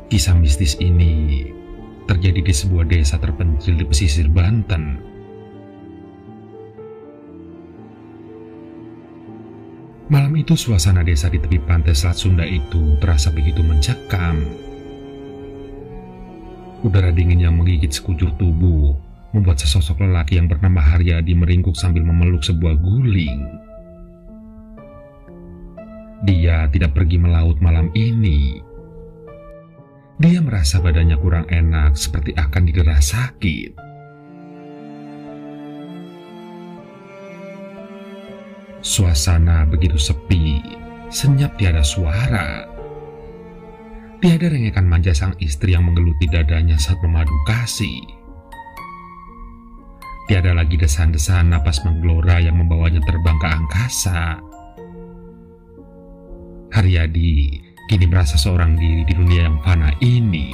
Kisah mistis ini terjadi di sebuah desa terpencil di pesisir Banten. Malam itu suasana desa di tepi pantai Selat Sunda itu terasa begitu mencekam. Udara dingin yang menggigit sekujur tubuh membuat sesosok lelaki yang bernama Haryadi meringkuk sambil memeluk sebuah guling. Dia tidak pergi melaut malam ini. Dia merasa badannya kurang enak, seperti akan didera sakit. Suasana begitu sepi, senyap tiada suara. Tiada rengekan manja sang istri yang menggeluti dadanya saat memadu kasih. Tiada lagi desan-desan napas menggelora yang membawanya terbang ke angkasa. Haryadi kini merasa seorang diri di dunia yang fana ini.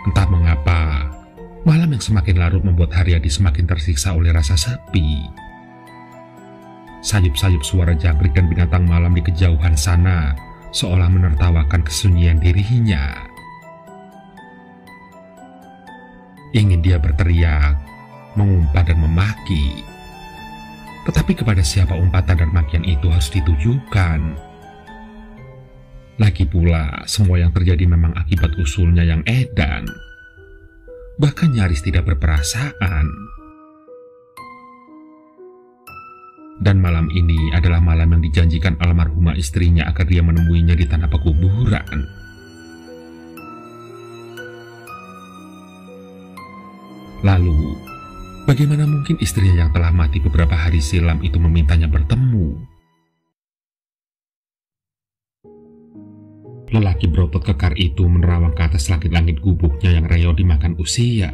Entah mengapa, malam yang semakin larut membuat Haryadi semakin tersiksa oleh rasa sepi. Sayup-sayup suara jangkrik dan binatang malam di kejauhan sana seolah menertawakan kesunyian dirinya. Ingin dia berteriak, mengumpat dan memaki. Tetapi kepada siapa umpatan dan makian itu harus ditujukan? Lagi pula, semua yang terjadi memang akibat usulnya yang edan, bahkan nyaris tidak berperasaan. Dan malam ini adalah malam yang dijanjikan almarhumah istrinya agar dia menemuinya di tanah pekuburan. Lalu, bagaimana mungkin istrinya yang telah mati beberapa hari silam itu memintanya bertemu? Lelaki berotot kekar itu menerawang ke atas langit-langit gubuknya yang reyo dimakan usia.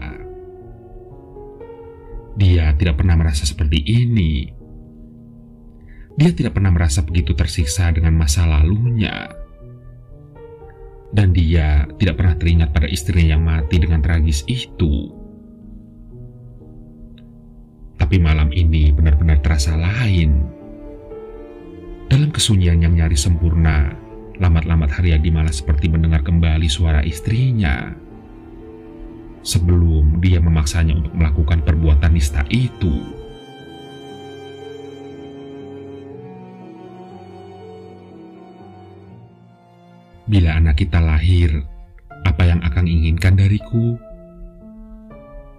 Dia tidak pernah merasa seperti ini. Dia tidak pernah merasa begitu tersiksa dengan masa lalunya. Dan dia tidak pernah teringat pada istrinya yang mati dengan tragis itu. Tapi malam ini benar-benar terasa lain. Dalam kesunyian yang nyaris sempurna, lamat-lamat Haryadi malah seperti mendengar kembali suara istrinya. Sebelum dia memaksanya untuk melakukan perbuatan nista itu. Bila anak kita lahir, apa yang Akang inginkan dariku?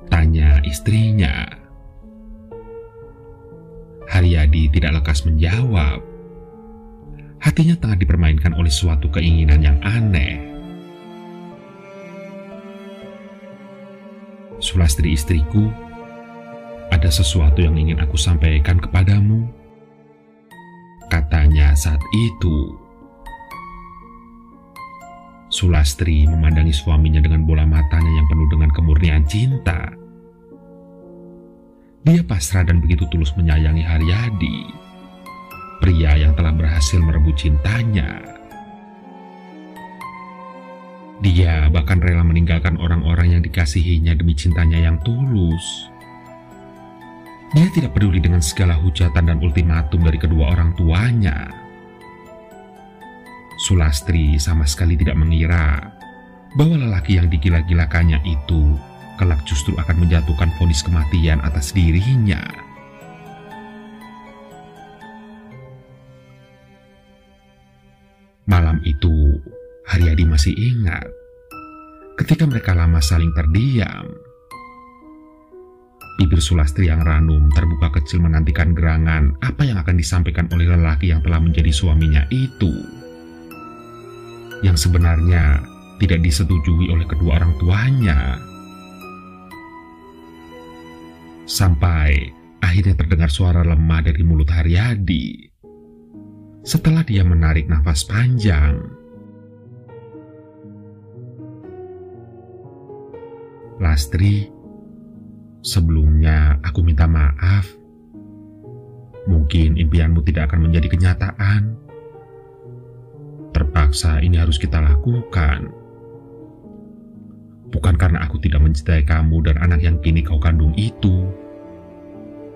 Tanya istrinya. Haryadi tidak lekas menjawab. Hatinya tengah dipermainkan oleh suatu keinginan yang aneh. Sulastri istriku, ada sesuatu yang ingin aku sampaikan kepadamu, katanya saat itu. Sulastri memandangi suaminya dengan bola matanya yang penuh dengan kemurnian cinta. Dia pasrah dan begitu tulus menyayangi Haryadi, pria yang telah berhasil merebut cintanya. Dia bahkan rela meninggalkan orang-orang yang dikasihinya demi cintanya yang tulus. Dia tidak peduli dengan segala hujatan dan ultimatum dari kedua orang tuanya. Sulastri sama sekali tidak mengira bahwa lelaki yang digila-gilakannya itu kelak justru akan menjatuhkan vonis kematian atas dirinya. Malam itu, Haryadi masih ingat ketika mereka lama saling terdiam. Bibir Sulastri yang ranum terbuka kecil menantikan gerangan apa yang akan disampaikan oleh lelaki yang telah menjadi suaminya itu, yang sebenarnya tidak disetujui oleh kedua orang tuanya. Sampai akhirnya terdengar suara lemah dari mulut Haryadi. Setelah dia menarik nafas panjang. Lastri, sebelumnya aku minta maaf. Mungkin impianmu tidak akan menjadi kenyataan. Terpaksa ini harus kita lakukan. Bukan karena aku tidak mencintai kamu dan anak yang kini kau kandung itu.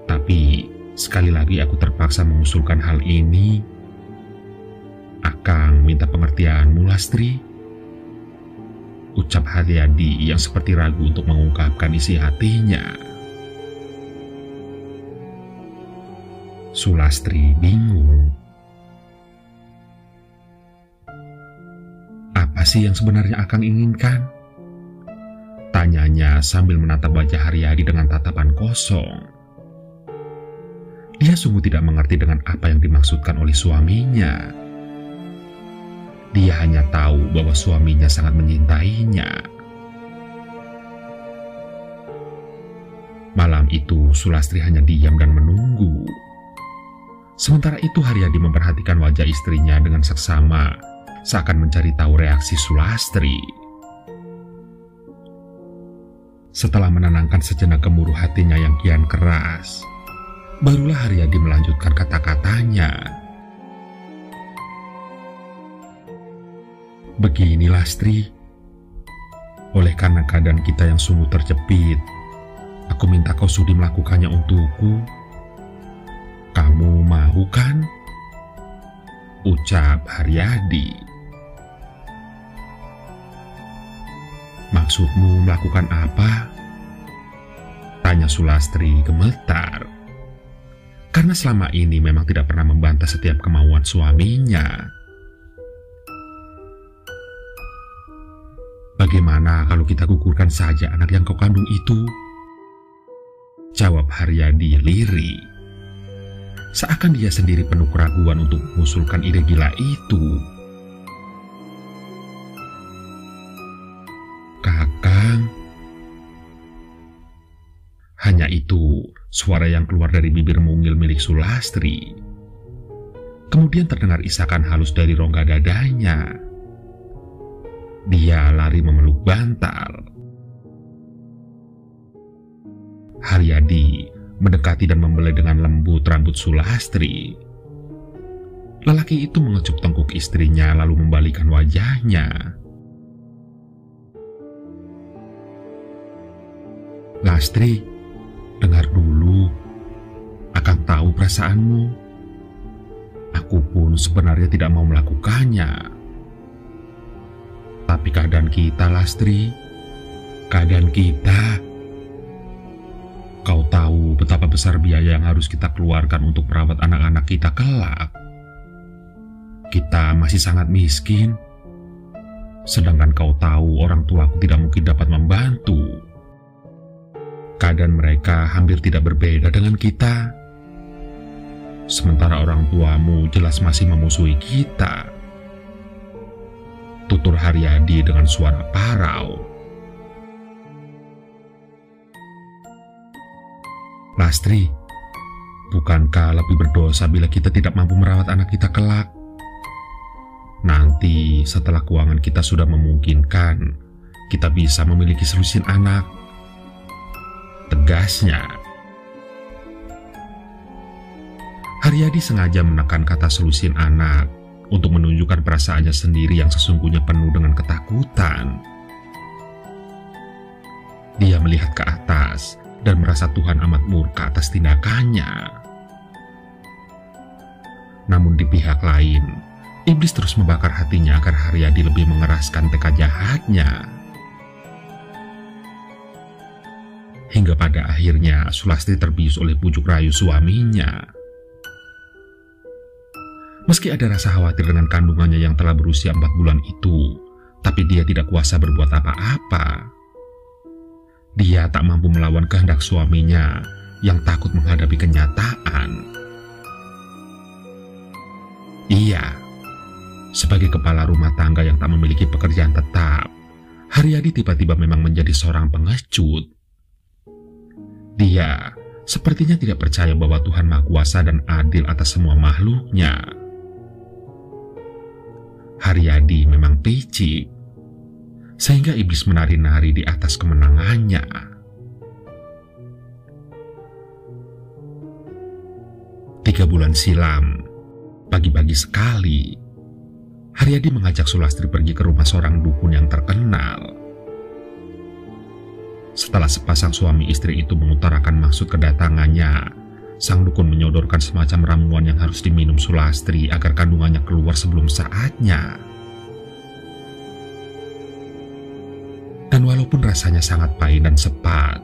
Tapi sekali lagi aku terpaksa mengusulkan hal ini "Akang minta pengertianmu, Lastri," ucap Haryadi yang seperti ragu untuk mengungkapkan isi hatinya. Sulastri bingung. Apa sih yang sebenarnya Akang inginkan? Tanyanya sambil menatap wajah Haryadi dengan tatapan kosong. Dia sungguh tidak mengerti dengan apa yang dimaksudkan oleh suaminya. Dia hanya tahu bahwa suaminya sangat mencintainya. Malam itu Sulastri hanya diam dan menunggu. Sementara itu Haryadi memperhatikan wajah istrinya dengan seksama, seakan mencari tahu reaksi Sulastri. Setelah menenangkan sejenak gemuruh hatinya yang kian keras, barulah Haryadi melanjutkan kata-katanya. "Begini, Lastri, oleh karena keadaan kita yang sungguh terjepit, aku minta kau sudi melakukannya untukku. Kamu mau kan?" ucap Haryadi. "Maksudmu melakukan apa?" tanya Sulastri gemetar. Karena selama ini memang tidak pernah membantah setiap kemauan suaminya. "Bagaimana kalau kita gugurkan saja anak yang kau kandung itu?" jawab Haryadi lirih. Seakan dia sendiri penuh keraguan untuk mengusulkan ide gila itu. "Kakang." Hanya itu suara yang keluar dari bibir mungil milik Sulastri. Kemudian terdengar isakan halus dari rongga dadanya. Dia lari memeluk bantal. Haryadi mendekati dan membelai dengan lembut rambut Sulastri. Lelaki itu mengecup tengkuk istrinya lalu membalikkan wajahnya. "Lastri, dengar dulu. Akang tahu perasaanmu. Aku pun sebenarnya tidak mau melakukannya. Tapi keadaan kita, Lastri, keadaan kita. Kau tahu betapa besar biaya yang harus kita keluarkan untuk merawat anak-anak kita kelak. Kita masih sangat miskin. Sedangkan kau tahu orang tuaku tidak mungkin dapat membantu. Keadaan mereka hampir tidak berbeda dengan kita. Sementara orang tuamu jelas masih memusuhi kita," tutur Haryadi dengan suara parau. "Lastri, bukankah lebih berdosa bila kita tidak mampu merawat anak kita kelak? Nanti setelah keuangan kita sudah memungkinkan, kita bisa memiliki selusin anak," tegasnya. Haryadi sengaja menekan kata selusin anak untuk menunjukkan perasaannya sendiri yang sesungguhnya penuh dengan ketakutan. Dia melihat ke atas dan merasa Tuhan amat murka atas tindakannya. Namun di pihak lain, iblis terus membakar hatinya agar Haryadi lebih mengeraskan tekad jahatnya. Hingga pada akhirnya Sulastri terbius oleh bujuk rayu suaminya. Meski ada rasa khawatir dengan kandungannya yang telah berusia 4 bulan itu, tapi dia tidak kuasa berbuat apa-apa. Dia tak mampu melawan kehendak suaminya yang takut menghadapi kenyataan. Iya, sebagai kepala rumah tangga yang tak memiliki pekerjaan tetap, Haryadi tiba-tiba memang menjadi seorang pengecut. Dia sepertinya tidak percaya bahwa Tuhan Maha Kuasa dan adil atas semua makhluknya. Haryadi memang picik, sehingga iblis menari-nari di atas kemenangannya. Tiga bulan silam, pagi-pagi sekali, Haryadi mengajak Sulastri pergi ke rumah seorang dukun yang terkenal. Setelah sepasang suami istri itu mengutarakan maksud kedatangannya, sang dukun menyodorkan semacam ramuan yang harus diminum Sulastri agar kandungannya keluar sebelum saatnya. Dan walaupun rasanya sangat pahit dan sepet,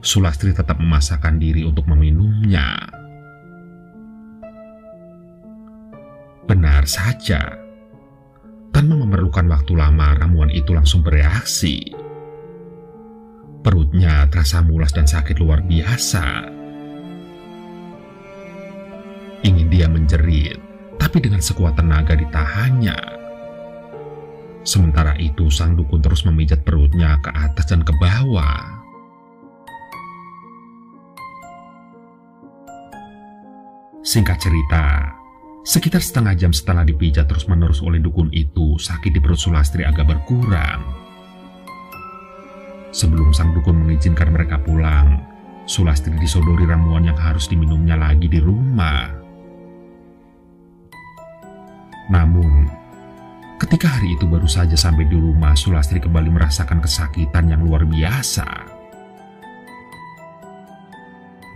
Sulastri tetap memaksakan diri untuk meminumnya. Benar saja, tanpa memerlukan waktu lama, ramuan itu langsung bereaksi. Perutnya terasa mulas dan sakit luar biasa. Ingin dia menjerit, tapi dengan sekuat tenaga ditahannya. Sementara itu, sang dukun terus memijat perutnya ke atas dan ke bawah. Singkat cerita, sekitar setengah jam setelah dipijat terus-menerus oleh dukun itu, sakit di perut Sulastri agak berkurang. Sebelum sang dukun mengizinkan mereka pulang, Sulastri disodori ramuan yang harus diminumnya lagi di rumah. Namun, ketika hari itu baru saja sampai di rumah, Sulastri kembali merasakan kesakitan yang luar biasa.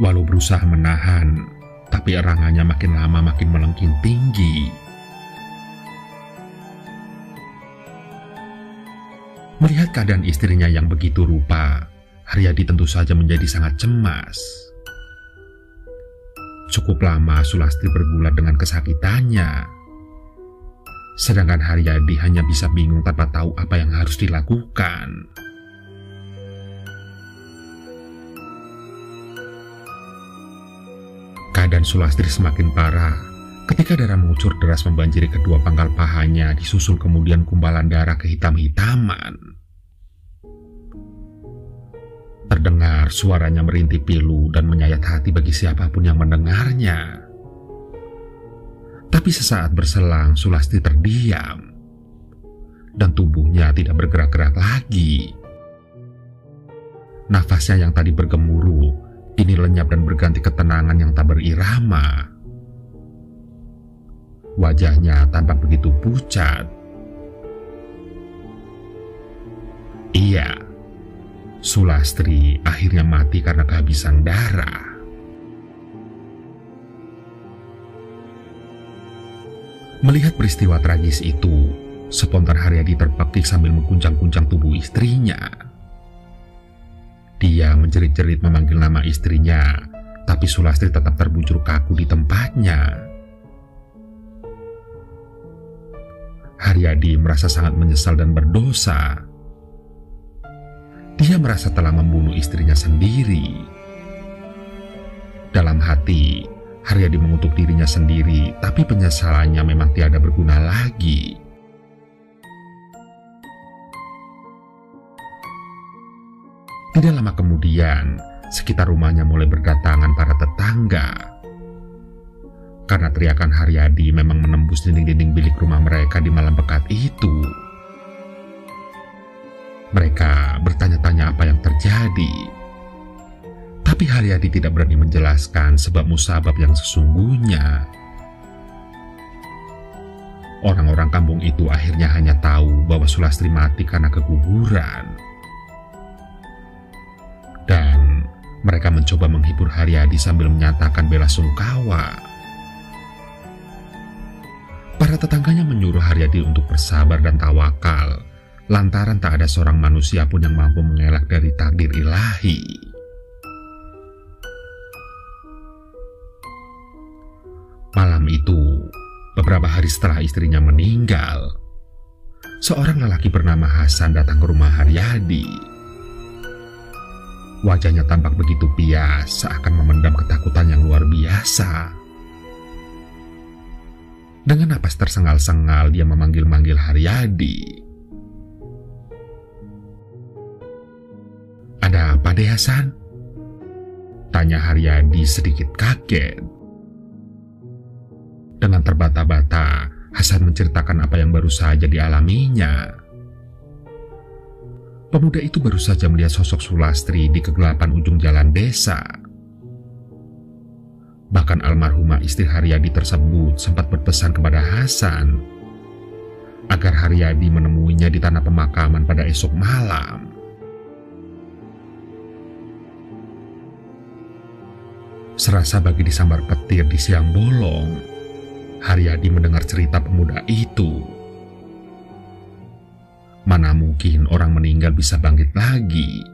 Walau berusaha menahan, tapi erangannya makin lama makin melengking tinggi. Melihat keadaan istrinya yang begitu rupa, Haryadi tentu saja menjadi sangat cemas. Cukup lama Sulastri bergulat dengan kesakitannya. Sedangkan Haryadi hanya bisa bingung tanpa tahu apa yang harus dilakukan. Keadaan Sulastri semakin parah ketika darah mengucur deras membanjiri kedua pangkal pahanya, disusul kemudian gumpalan darah kehitam-hitaman. Terdengar suaranya merintih pilu dan menyayat hati bagi siapapun yang mendengarnya. Tapi sesaat berselang, Sulastri terdiam dan tubuhnya tidak bergerak-gerak lagi. Nafasnya yang tadi bergemuruh kini lenyap dan berganti ketenangan yang tak berirama. Wajahnya tampak begitu pucat. Iya, Sulastri akhirnya mati karena kehabisan darah. Melihat peristiwa tragis itu, spontan Haryadi terpekik sambil mengguncang-guncang tubuh istrinya. Dia menjerit-jerit memanggil nama istrinya, tapi Sulastri tetap terbujur kaku di tempatnya. Haryadi merasa sangat menyesal dan berdosa. Dia merasa telah membunuh istrinya sendiri. Dalam hati, Haryadi mengutuk dirinya sendiri, tapi penyesalannya memang tiada berguna lagi. Tidak lama kemudian, sekitar rumahnya mulai berdatangan para tetangga. Karena teriakan Haryadi memang menembus dinding-dinding bilik rumah mereka di malam pekat itu. Mereka bertanya-tanya apa yang terjadi. Tapi Haryadi tidak berani menjelaskan sebab musabab yang sesungguhnya. Orang-orang kampung itu akhirnya hanya tahu bahwa Sulastri mati karena keguguran. Dan mereka mencoba menghibur Haryadi sambil menyatakan bela sungkawa. Para tetangganya menyuruh Haryadi untuk bersabar dan tawakal, lantaran tak ada seorang manusia pun yang mampu mengelak dari takdir ilahi. Malam itu, beberapa hari setelah istrinya meninggal, seorang lelaki bernama Hasan datang ke rumah Haryadi. Wajahnya tampak begitu pias, seakan memendam ketakutan yang luar biasa. Dengan napas tersengal-sengal, dia memanggil-manggil Haryadi. "Ada apa deh, Hasan?" tanya Haryadi sedikit kaget. Dengan terbata-bata, Hasan menceritakan apa yang baru saja dialaminya. Pemuda itu baru saja melihat sosok Sulastri di kegelapan ujung jalan desa. Bahkan almarhumah istri Haryadi tersebut sempat berpesan kepada Hasan agar Haryadi menemuinya di tanah pemakaman pada esok malam. Serasa bagi disambar petir di siang bolong, Haryadi mendengar cerita pemuda itu. Mana mungkin orang meninggal bisa bangkit lagi,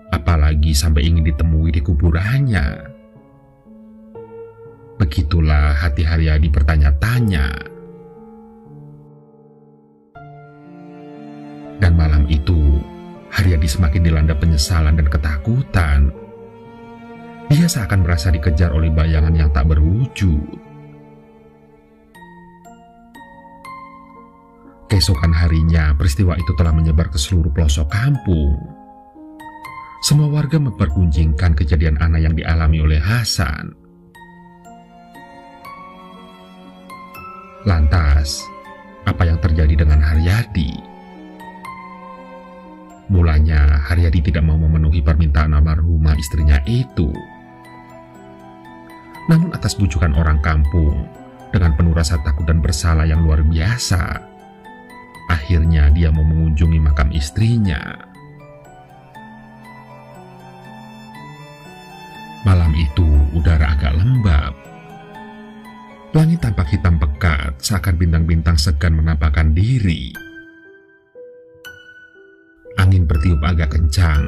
apalagi sampai ingin ditemui di kuburannya. Begitulah hati Haryadi bertanya-tanya. Dan malam itu, Haryadi semakin dilanda penyesalan dan ketakutan. Dia seakan merasa dikejar oleh bayangan yang tak berwujud. Keesokan harinya, peristiwa itu telah menyebar ke seluruh pelosok kampung. Semua warga mempergunjingkan kejadian aneh yang dialami oleh Hasan. Lantas, apa yang terjadi dengan Haryadi? Mulanya, Haryadi tidak mau memenuhi permintaan almarhumah istrinya itu. Namun atas bujukan orang kampung, dengan penuh rasa takut dan bersalah yang luar biasa, akhirnya dia mau mengunjungi makam istrinya. Malam itu udara agak lembab. Langit tampak hitam pekat, seakan bintang-bintang segan menampakkan diri. Angin bertiup agak kencang,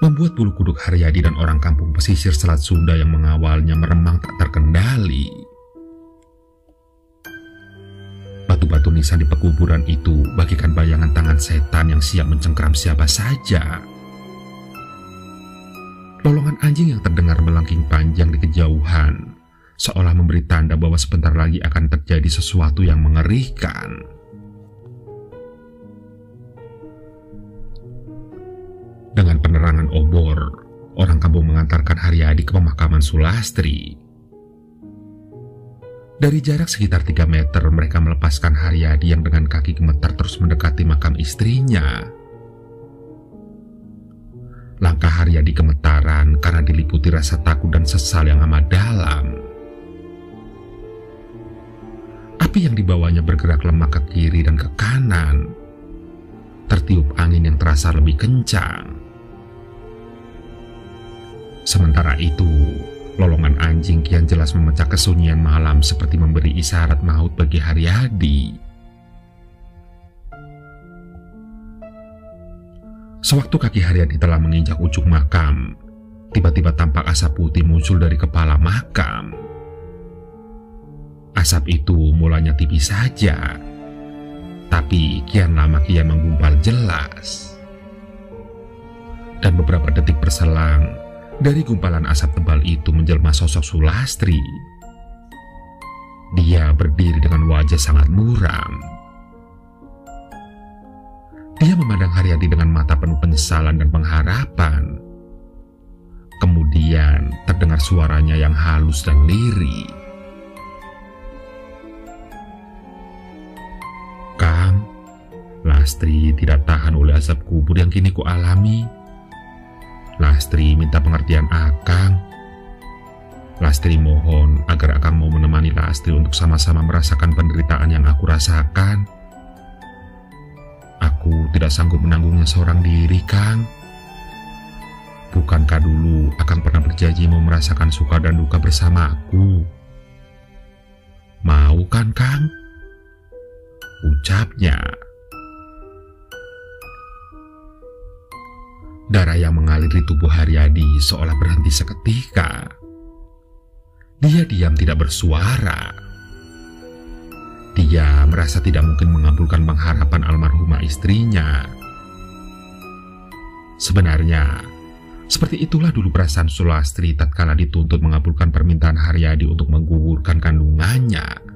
membuat bulu kuduk Haryadi dan orang kampung pesisir Selat Sunda yang mengawalnya meremang tak terkendali. Batu-batu nisan di pekuburan itu bagikan bayangan tangan setan yang siap mencengkeram siapa saja. Lolongan anjing yang terdengar melengking panjang di kejauhan, seolah memberi tanda bahwa sebentar lagi akan terjadi sesuatu yang mengerikan. Dengan penerangan obor, orang kampung mengantarkan Haryadi ke pemakaman Sulastri. Dari jarak sekitar 3 meter, mereka melepaskan Haryadi yang dengan kaki gemetar terus mendekati makam istrinya. Langkah Haryadi gemetaran karena diliputi rasa takut dan sesal yang amat dalam. Api yang dibawanya bergerak lemah ke kiri dan ke kanan. Tertiup angin yang terasa lebih kencang. Sementara itu, lolongan anjing kian jelas memecah kesunyian malam seperti memberi isyarat maut bagi Haryadi. Sewaktu kaki Haryadi telah menginjak ujung makam, tiba-tiba tampak asap putih muncul dari kepala makam. Asap itu mulanya tipis saja, tapi kian lama kian menggumpal jelas. Dan beberapa detik berselang, dari gumpalan asap tebal itu menjelma sosok Sulastri. Dia berdiri dengan wajah sangat muram. Dia memandang Haryadi dengan mata penuh penyesalan dan pengharapan. Kemudian terdengar suaranya yang halus dan lirih. "Kang, Lastri tidak tahan oleh asap kubur yang kini ku alami. Lastri minta pengertian Akang. Lastri mohon agar Akang mau menemani Lastri untuk sama-sama merasakan penderitaan yang aku rasakan. Aku tidak sanggup menanggungnya seorang diri, Kang. Bukankah dulu Akang pernah berjanji mau merasakan suka dan duka bersamaku? Mau kan, Kang?" ucapnya. Darah yang mengalir di tubuh Haryadi seolah berhenti seketika. Dia diam tidak bersuara. Dia merasa tidak mungkin mengabulkan pengharapan almarhumah istrinya. Sebenarnya, seperti itulah dulu perasaan Sulastri tatkala dituntut mengabulkan permintaan Haryadi untuk menggugurkan kandungannya.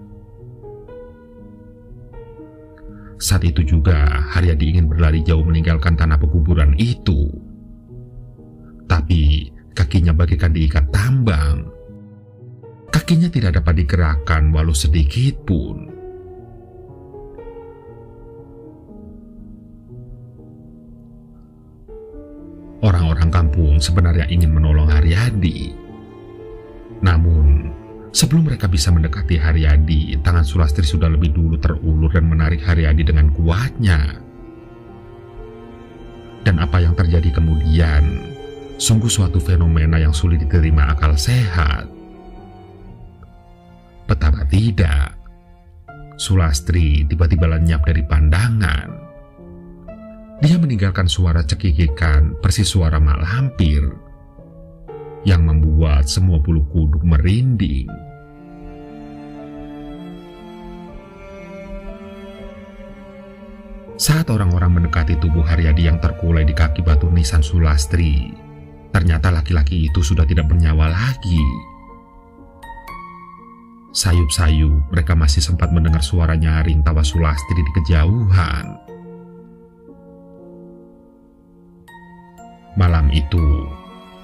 Saat itu juga Haryadi ingin berlari jauh meninggalkan tanah pekuburan itu. Tapi kakinya bagaikan diikat tambang. Kakinya tidak dapat digerakkan walau sedikit pun. Orang-orang kampung sebenarnya ingin menolong Haryadi. Namun, sebelum mereka bisa mendekati Haryadi, tangan Sulastri sudah lebih dulu terulur dan menarik Haryadi dengan kuatnya. Dan apa yang terjadi kemudian, Sungguh suatu fenomena yang sulit diterima akal sehat. Betapa tidak, Sulastri tiba-tiba lenyap dari pandangan. Dia meninggalkan suara cekikikan persis suara mak lampir yang membuat semua bulu kuduk merinding. Saat orang-orang mendekati tubuh Haryadi yang terkulai di kaki batu nisan Sulastri, ternyata laki-laki itu sudah tidak bernyawa lagi. Sayup-sayup mereka masih sempat mendengar suara nyaring tawa Sulastri di kejauhan. Malam itu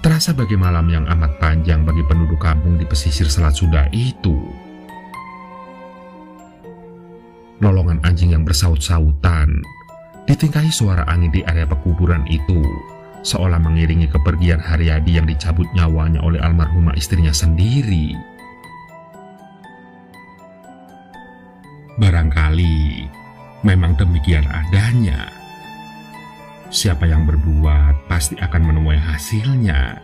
terasa bagai malam yang amat panjang bagi penduduk kampung di pesisir Selat Sunda itu. Lolongan anjing yang bersaut-sautan ditingkahi suara angin di area pekuburan itu, seolah mengiringi kepergian Haryadi yang dicabut nyawanya oleh almarhumah istrinya sendiri. Barangkali memang demikian adanya. Siapa yang berbuat pasti akan menuai hasilnya.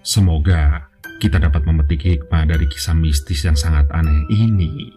Semoga kita dapat memetik hikmah dari kisah mistis yang sangat aneh ini.